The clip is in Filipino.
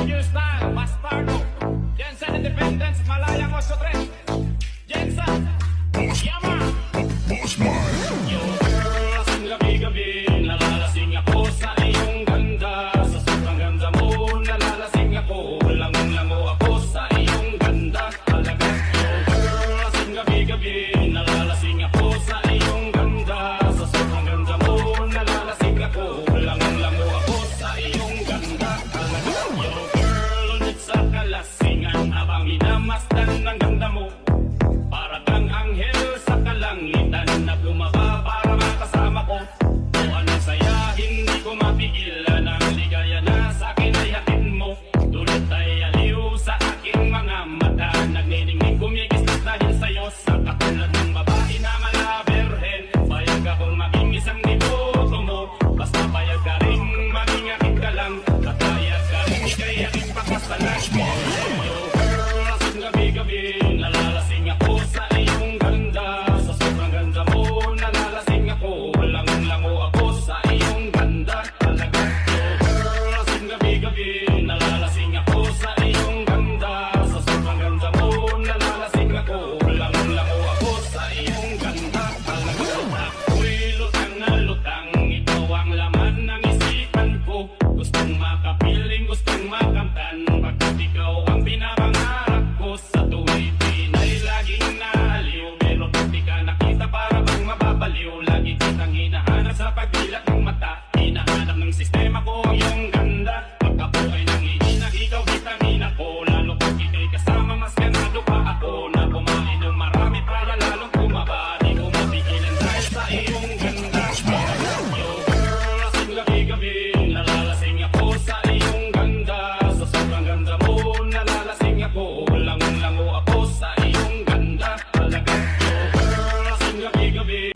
New Style, Bastardo, Jensen Independence, Malayang 83, Jensen, Yama. Yo girl, lasing gabi-gabi, nalalasing ako sa iyong ganda. Sa sobrang ganda mo, nalalasing ako, lango-lango ako sa iyong ganda. Talaga, yo girl, lasing gabi-gabi, nalalasing ako sa iyong ganda. Sa sobrang ganda mo, nalalasing ako, lango-lango ako sa iyong ganda. Talaga, yo girl, ulit sa kalasingan, habang minamasdan ng ganda mo. Para kang anghel sa kalangitan na bumaba para makasama ko. O anong saya, hindi ko mapigilan ang ligaya na sa akin ay hatid mo. Tulad ay aliw sa aking mga mata, nagniningning kumikislap dahil sa'yo. Sa katulad ng babae na malaberhen, payag akong maging isang niboto mo. Basta payag ka rin, maging akin ka lang, at payag ka rin, ika'y aking pakasalan. Yo girl, lasing gabi-gabi, nalalasing ako sa iyong ganda. Sa sobrang ganda mo, nalalasing ako, lango-lango ako sa iyong ganda. Talaga, yo girl, lasing gabi-gabi, nalalasing ako sa iyong ganda. Sa sobrang ganda mo, nalalasing ako, lango-lango ako sa iyong ganda. Talaga, ako'y lutang na lutang, ikaw ang laman ng isipan ko. Gustong makapiling, gustong makamtan, pagkat ikaw ang pinapangarap ko. Sa tuwid ay laging naaliw, pero pag di ka nakita para bang mababaliw. Lagi kitang hinahanap sa pagdilat ng mata, hinahanap ng sistema ko ang iyong ganda. Pagkabuhay ng iinang ikaw vitamina ko, lalo pag ika'y kasama mas ganado pa ako. Na kumain ng marami para lalong tumaba, di ko mapigilan dahil sa iyong ganda. Yo girl, lasing gabi-gabi, nalalasing ako sa iyong ganda. Sa sobrang ganda mo, nalalasing ako, lango-lango ako sa iyong ganda. Talaga, yo girl, lasing gabi-gabi,